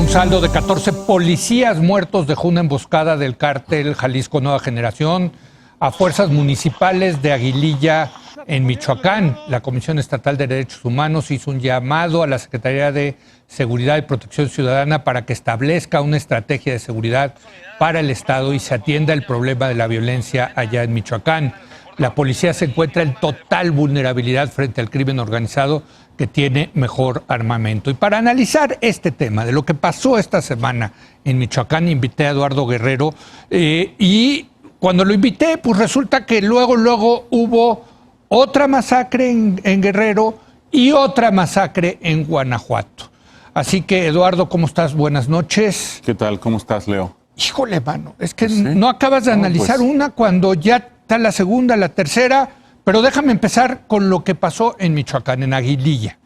Un saldo de 14 policías muertos dejó una emboscada del cártel Jalisco Nueva Generación a fuerzas municipales de Aguililla, en Michoacán. La Comisión Estatal de Derechos Humanos hizo un llamado a la Secretaría de Seguridad y Protección Ciudadana para que establezca una estrategia de seguridad para el Estado y se atienda el problema de la violencia allá en Michoacán. La policía se encuentra en total vulnerabilidad frente al crimen organizado, que tiene mejor armamento. Y para analizar este tema de lo que pasó esta semana en Michoacán, invité a Eduardo Guerrero y cuando lo invité, pues resulta que luego hubo otra masacre en Guerrero y otra masacre en Guanajuato. Así que, Eduardo, ¿cómo estás? Buenas noches. ¿Qué tal? ¿Cómo estás, Leo? Híjole, mano, es que ¿Sí? no acabas de analizar una cuando ya está la segunda, la tercera. Pero déjame empezar con lo que pasó en Michoacán, en Aguililla.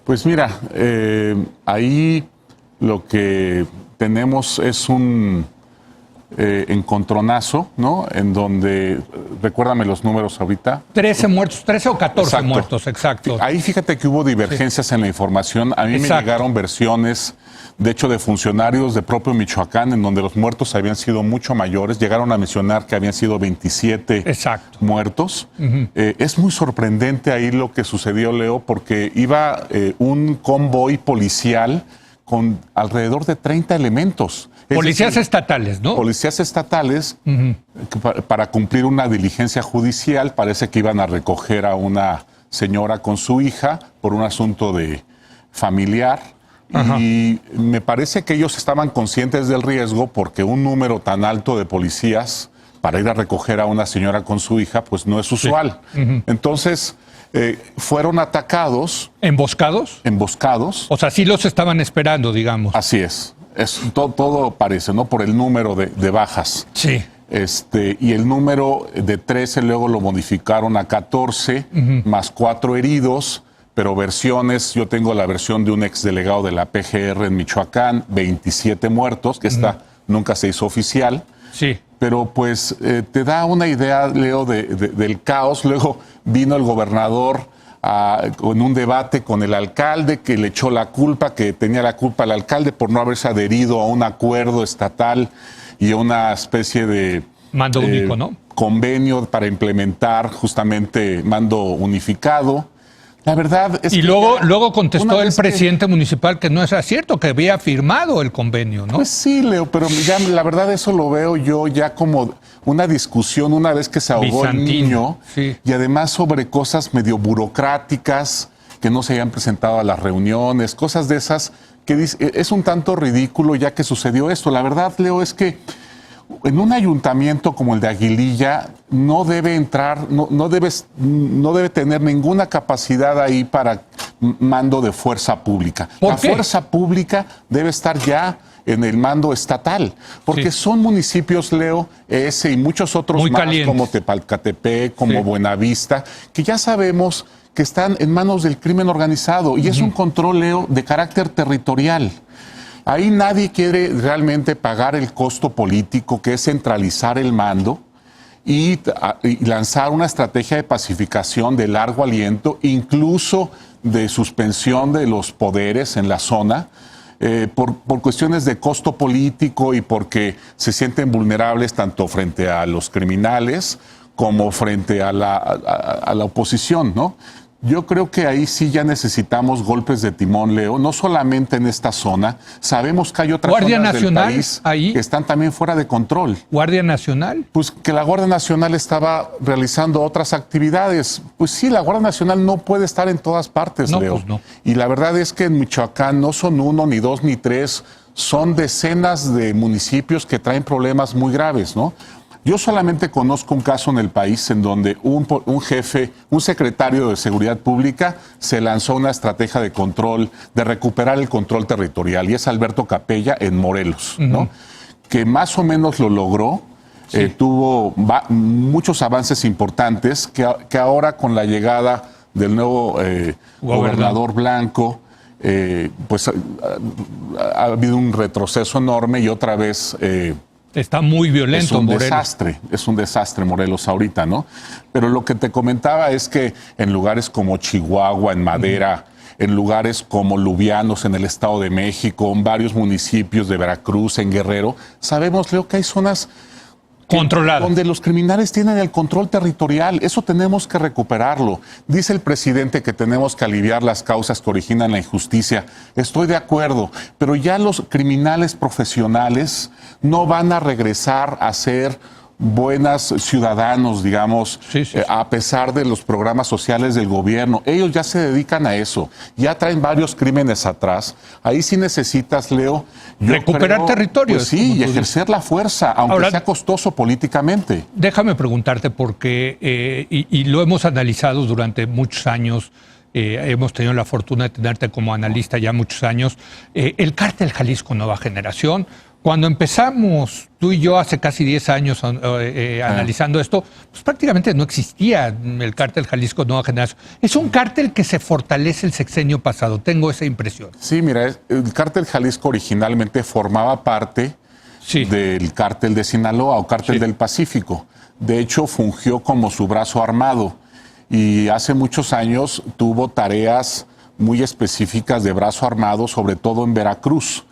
Pues mira, ahí lo que tenemos es un encontronazo, ¿no? En donde, recuérdame los números ahorita. 13 muertos, 13 o 14 muertos, exacto. Ahí fíjate que hubo divergencias en la información. A mí me llegaron versiones, de hecho, de funcionarios de propio Michoacán, en donde los muertos habían sido mucho mayores. Llegaron a mencionar que habían sido 27 muertos. Es muy sorprendente ahí lo que sucedió, Leo, porque iba un convoy policial con alrededor de 30 elementos. Policías estatales, ¿no? Policías estatales, para cumplir una diligencia judicial. Parece que iban a recoger a una señora con su hija por un asunto de familiar. Y me parece que ellos estaban conscientes del riesgo, porque un número tan alto de policías para ir a recoger a una señora con su hija, pues no es usual. Entonces, fueron atacados. ¿Emboscados? Emboscados. O sea, sí los estaban esperando, digamos. Así es. Todo parece, ¿no? Por el número de bajas. Sí. Y el número de 13 luego lo modificaron a 14, más 4 heridos. Pero versiones, yo tengo la versión de un exdelegado de la PGR en Michoacán, 27 muertos, que esta nunca se hizo oficial. Sí. Pero pues te da una idea, Leo, del caos. Luego vino el gobernador con un debate con el alcalde, que le echó la culpa, que tenía la culpa el alcalde por no haberse adherido a un acuerdo estatal y a una especie de mando único, ¿no? Convenio para implementar justamente mando unificado. La verdad es y luego contestó el presidente municipal que no es cierto, que había firmado el convenio, ¿no? Pues sí, Leo, pero ya la verdad eso lo veo yo ya como una discusión una vez que se ahogó el niño, y además sobre cosas medio burocráticas que no se habían presentado a las reuniones, cosas de esas que es un tanto ridículo ya que sucedió esto. La verdad, Leo, es que en un ayuntamiento como el de Aguililla no debe entrar, no debe tener ninguna capacidad ahí para mando de fuerza pública. La fuerza pública debe estar ya en el mando estatal, porque son municipios, Leo, ese y muchos otros muy más, calientes, como Tepalcatepec, como Buenavista, que ya sabemos que están en manos del crimen organizado, y es un control, Leo, de carácter territorial. Ahí nadie quiere realmente pagar el costo político, que es centralizar el mando y lanzar una estrategia de pacificación de largo aliento, incluso de suspensión de los poderes en la zona, por cuestiones de costo político y porque se sienten vulnerables tanto frente a los criminales como frente a la oposición, ¿no? Yo creo que ahí sí ya necesitamos golpes de timón, Leo, no solamente en esta zona. Sabemos que hay otras zonas del país que están también fuera de control. ¿Guardia Nacional? Pues que la Guardia Nacional estaba realizando otras actividades. Pues sí, la Guardia Nacional no puede estar en todas partes, Leo. Pues no. Y la verdad es que en Michoacán no son 1, ni 2, ni 3, son decenas de municipios que traen problemas muy graves, ¿no? Yo solamente conozco un caso en el país en donde un jefe, un secretario de Seguridad Pública se lanzó una estrategia de control, de recuperar el control territorial, y es Alberto Capella en Morelos, ¿no? Que más o menos lo logró, tuvo muchos avances importantes, que ahora con la llegada del nuevo gobernador Blanco, pues ha habido un retroceso enorme y otra vez... Está muy violento Morelos. Es un desastre Morelos ahorita, ¿no? Pero lo que te comentaba es que en lugares como Chihuahua, en Madera, en lugares como Lubianos, en el Estado de México, en varios municipios de Veracruz, en Guerrero. Sabemos, Leo, que hay zonas controladas, donde los criminales tienen el control territorial. Eso tenemos que recuperarlo. Dice el presidente que tenemos que aliviar las causas que originan la injusticia. Estoy de acuerdo, pero ya los criminales profesionales no van a regresar a ser buenos ciudadanos, digamos, a pesar de los programas sociales del gobierno. Ellos ya se dedican a eso, ya traen varios crímenes atrás. Ahí sí necesitas, Leo, recuperar territorios. Pues sí, y ejercer la fuerza, aunque ahora sea costoso políticamente. Déjame preguntarte, porque, y lo hemos analizado durante muchos años, hemos tenido la fortuna de tenerte como analista ya muchos años, el cártel Jalisco Nueva Generación. Cuando empezamos tú y yo hace casi 10 años analizando esto, pues prácticamente no existía el cártel Jalisco Nueva Generación. Es un cártel que se fortalece el sexenio pasado, tengo esa impresión. Sí, mira, el cártel Jalisco originalmente formaba parte del cártel de Sinaloa o cártel del Pacífico. De hecho, fungió como su brazo armado y hace muchos años tuvo tareas muy específicas de brazo armado, sobre todo en Veracruz.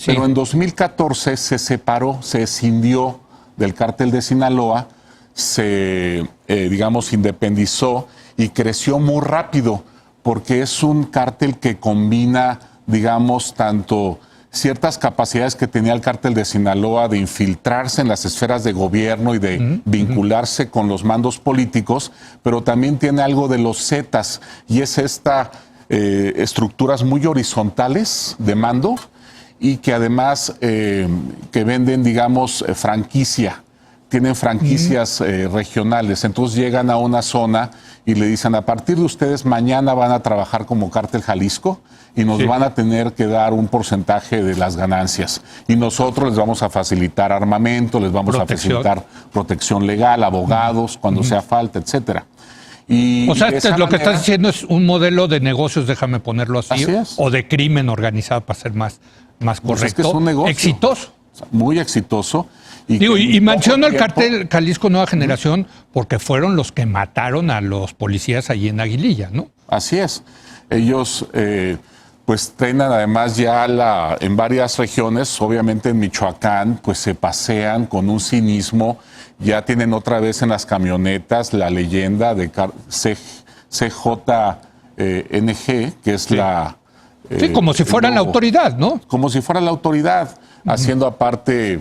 Pero en 2014 se separó, se escindió del cártel de Sinaloa, se, digamos, independizó y creció muy rápido, porque es un cártel que combina, digamos, tanto ciertas capacidades que tenía el cártel de Sinaloa de infiltrarse en las esferas de gobierno y de vincularse con los mandos políticos, pero también tiene algo de los Zetas, y es esta estructuras muy horizontales de mando, y que además que venden, digamos, franquicia, tienen franquicias regionales. Entonces llegan a una zona y le dicen, a partir de ustedes mañana van a trabajar como Cártel Jalisco y nos van a tener que dar un porcentaje de las ganancias. Y nosotros les vamos a facilitar armamento, les vamos a facilitar protección legal, abogados, cuando sea falta, etcétera. O sea, lo que estás diciendo es un modelo de negocios, déjame ponerlo así o de crimen organizado, para ser más correcto. Pues es que es un negocio exitoso. Muy exitoso. Y menciono el cártel Jalisco Nueva Generación porque fueron los que mataron a los policías allí en Aguililla, ¿no? Así es. Ellos pues trenan además ya en varias regiones, obviamente en Michoacán, pues se pasean con un cinismo. Ya tienen otra vez en las camionetas la leyenda de CJNG, que es la... como si fuera la autoridad, ¿no? Como si fuera la autoridad, haciendo aparte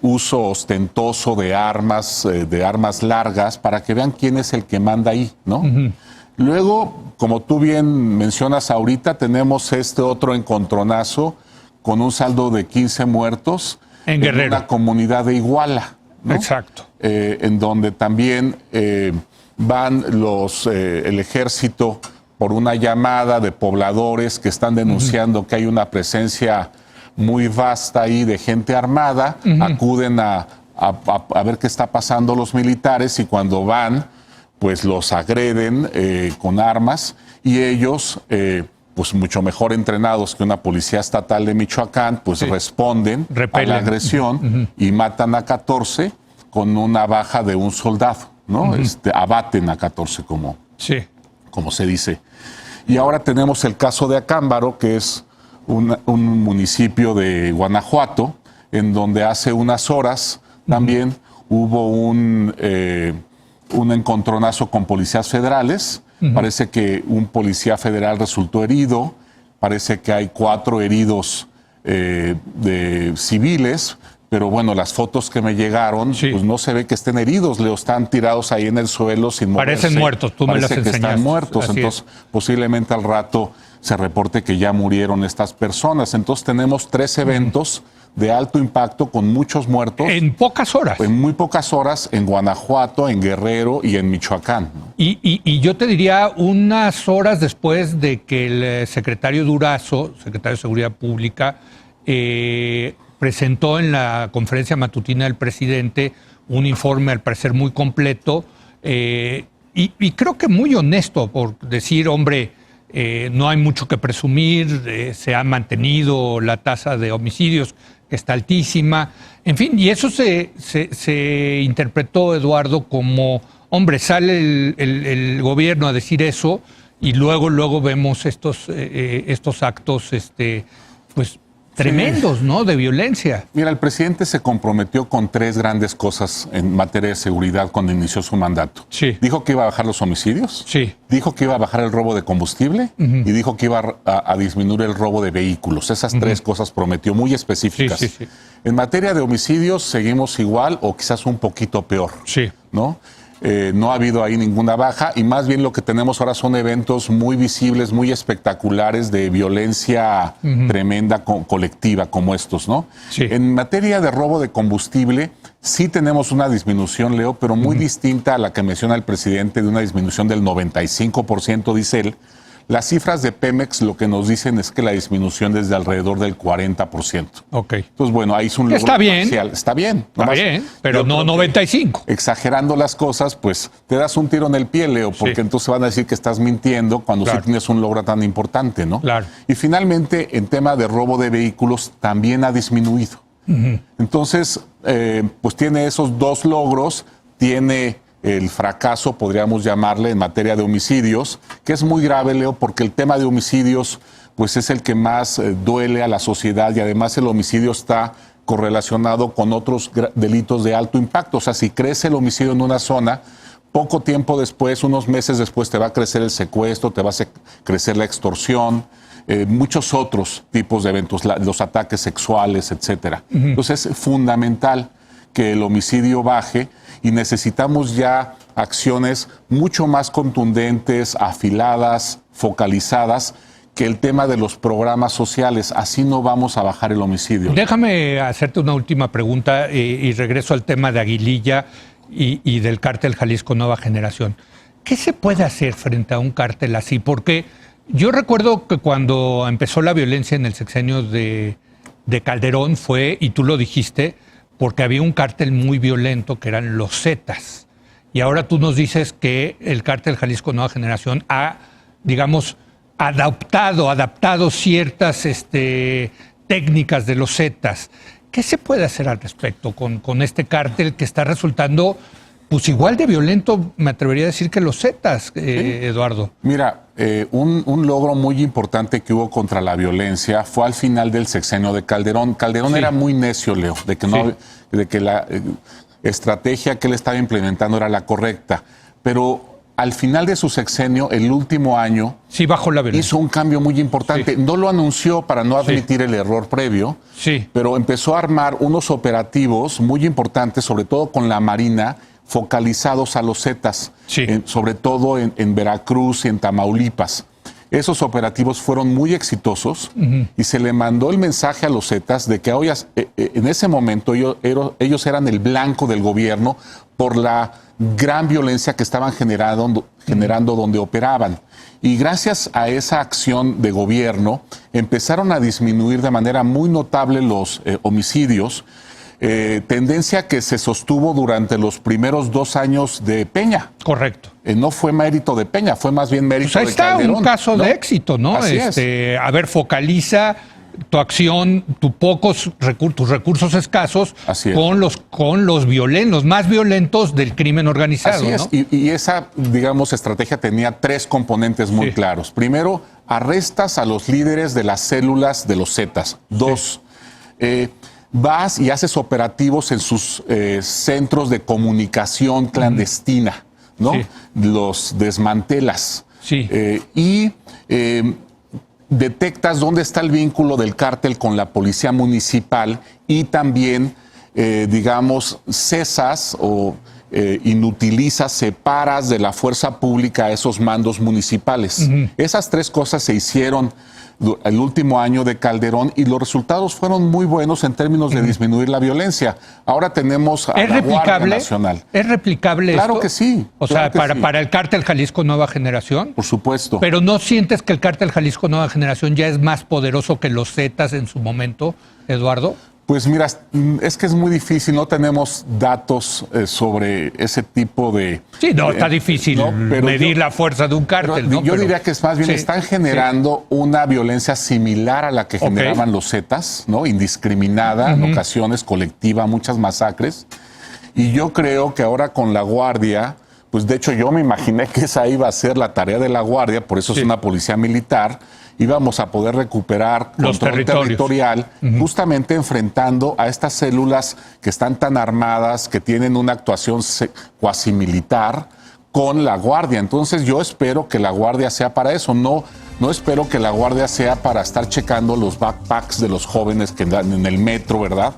uso ostentoso de armas largas, para que vean quién es el que manda ahí, ¿no? Luego, como tú bien mencionas ahorita, tenemos este otro encontronazo con un saldo de 15 muertos en Guerrero, una comunidad de Iguala, ¿no? Exacto. En donde también van el ejército por una llamada de pobladores que están denunciando que hay una presencia muy vasta ahí de gente armada, acuden a ver qué está pasando los militares, y cuando van, pues los agreden con armas, y ellos, pues mucho mejor entrenados que una policía estatal de Michoacán, pues responden a la agresión y matan a 14 con una baja de un soldado, ¿no? Abaten a 14 como se dice. Y ahora tenemos el caso de Acámbaro, que es un municipio de Guanajuato, en donde hace unas horas también hubo un encontronazo con policías federales. Parece que un policía federal resultó herido, parece que hay 4 heridos de civiles, pero bueno, las fotos que me llegaron, pues no se ve que estén heridos, están tirados ahí en el suelo sin moverse. Parecen muertos, tú me las enseñaste. Parece que están muertos, entonces posiblemente al rato se reporte que ya murieron estas personas. Entonces tenemos 3 eventos de alto impacto con muchos muertos. En pocas horas. En muy pocas horas, en Guanajuato, en Guerrero y en Michoacán. Y yo te diría unas horas después de que el secretario Durazo, secretario de Seguridad Pública, presentó en la conferencia matutina del presidente un informe, al parecer muy completo, y creo que muy honesto, por decir, hombre, no hay mucho que presumir, se ha mantenido la tasa de homicidios, que está altísima, en fin, y eso se interpretó, Eduardo, como, hombre, sale el gobierno a decir eso, y luego vemos estos actos, pues tremendos, ¿no? De violencia. Mira, el presidente se comprometió con 3 grandes cosas en materia de seguridad cuando inició su mandato. Sí. Dijo que iba a bajar los homicidios, Sí. dijo que iba a bajar el robo de combustible y dijo que iba a disminuir el robo de vehículos. Esas 3 cosas prometió, muy específicas. Sí, sí, sí. En materia de homicidios seguimos igual o quizás un poquito peor, Sí. ¿no? No ha habido ahí ninguna baja y más bien lo que tenemos ahora son eventos muy visibles, muy espectaculares de violencia tremenda colectiva como estos, ¿no? Sí. En materia de robo de combustible sí tenemos una disminución, Leo, pero muy distinta a la que menciona el presidente de una disminución del 95%, dice él. Las cifras de Pemex lo que nos dicen es que la disminución es de alrededor del 40%. Ok. Entonces, bueno, ahí es un logro Está bien. parcial. Está bien. Está Nomás, bien, pero yo no creo que 95. exagerando las cosas, pues te das un tiro en el pie, Leo, porque Sí. entonces van a decir que estás mintiendo cuando Claro. sí tienes un logro tan importante, ¿no? Claro. Y finalmente, en tema de robo de vehículos, también ha disminuido. Entonces, pues tiene esos 2 logros, tiene el fracaso, podríamos llamarle, en materia de homicidios, que es muy grave, Leo, porque el tema de homicidios pues es el que más duele a la sociedad y además el homicidio está correlacionado con otros delitos de alto impacto. O sea, si crece el homicidio en una zona, poco tiempo después, unos meses después, te va a crecer el secuestro, te va a crecer la extorsión, muchos otros tipos de eventos, los ataques sexuales, etcétera. Entonces es fundamental que el homicidio baje y necesitamos ya acciones mucho más contundentes, afiladas, focalizadas, que el tema de los programas sociales. Así no vamos a bajar el homicidio. Déjame hacerte una última pregunta y regreso al tema de Aguililla y del cártel Jalisco Nueva Generación. ¿Qué se puede hacer frente a un cártel así? Porque yo recuerdo que cuando empezó la violencia en el sexenio de Calderón fue, y tú lo dijiste, porque había un cártel muy violento que eran los Zetas. Y ahora tú nos dices que el cártel Jalisco Nueva Generación ha, digamos, adaptado ciertas técnicas de los Zetas. ¿Qué se puede hacer al respecto con este cártel que está resultando pues igual de violento, me atrevería a decir, que los Zetas, Eduardo? Mira, un logro muy importante que hubo contra la violencia fue al final del sexenio de Calderón. Calderón era muy necio, Leo, de que la estrategia que él estaba implementando era la correcta. Pero al final de su sexenio, el último año, bajó la violencia. Hizo un cambio muy importante. No lo anunció para no admitir el error previo, pero empezó a armar unos operativos muy importantes, sobre todo con la Marina, focalizados a los Zetas, sobre todo en Veracruz y en Tamaulipas. Esos operativos fueron muy exitosos y se le mandó el mensaje a los Zetas de que en ese momento ellos eran el blanco del gobierno por la gran violencia que estaban generando donde operaban. Y gracias a esa acción de gobierno empezaron a disminuir de manera muy notable los homicidios, tendencia que se sostuvo durante los primeros 2 años de Peña. Correcto. No fue mérito de Peña, fue más bien mérito de Calderón. Está un caso de éxito, ¿no? Así es. A ver, focaliza tu acción, tus recursos escasos con los violentos, más violentos del crimen organizado. Así es, ¿no? y esa, digamos, estrategia tenía 3 componentes muy claros. Primero, arrestas a los líderes de las células de los Zetas. 2, vas y haces operativos en sus centros de comunicación clandestina, ¿no? Los desmantelas. Detectas dónde está el vínculo del cártel con la policía municipal y también, digamos, cesas o inutilizas, separas de la fuerza pública a esos mandos municipales. Esas 3 cosas se hicieron el último año de Calderón y los resultados fueron muy buenos en términos de disminuir la violencia. Ahora tenemos a la Guardia Nacional. ¿Es replicable Claro esto? que sí. O sea, para el cártel Jalisco Nueva Generación. Por supuesto. Pero ¿no sientes que el cártel Jalisco Nueva Generación ya es más poderoso que los Zetas en su momento, Eduardo? Pues mira, es que es muy difícil, no tenemos datos sobre ese tipo de... Sí, está difícil medir la fuerza de un cártel, ¿no? Yo diría que es más bien, están generando una violencia similar a la que generaban los Zetas, ¿no? Indiscriminada, en ocasiones colectiva, muchas masacres. Y yo creo que ahora con la Guardia, pues de hecho yo me imaginé que esa iba a ser la tarea de la Guardia, por eso es una policía militar, íbamos a poder recuperar los control territorial, justamente enfrentando a estas células que están tan armadas, que tienen una actuación cuasi militar con la Guardia. Entonces yo espero que la Guardia sea para eso, no espero que la Guardia sea para estar checando los backpacks de los jóvenes que andan en el metro, ¿verdad?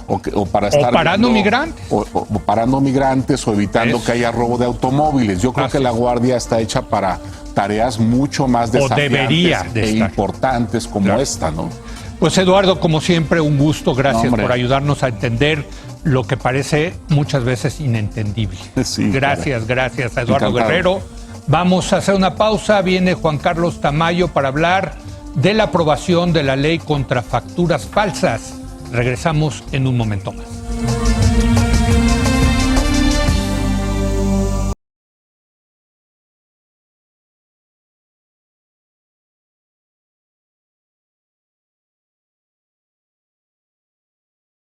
O para estar parando migrantes. O parando migrantes o evitando que haya robo de automóviles. Yo creo que la Guardia está hecha para tareas mucho más desafiantes importantes como esta, ¿no? Pues Eduardo, como siempre, un gusto. Gracias por ayudarnos a entender lo que parece muchas veces inentendible. Sí, gracias a Eduardo Guerrero. Vamos a hacer una pausa. Viene Juan Carlos Tamayo para hablar de la aprobación de la ley contra facturas falsas. Regresamos en un momento más.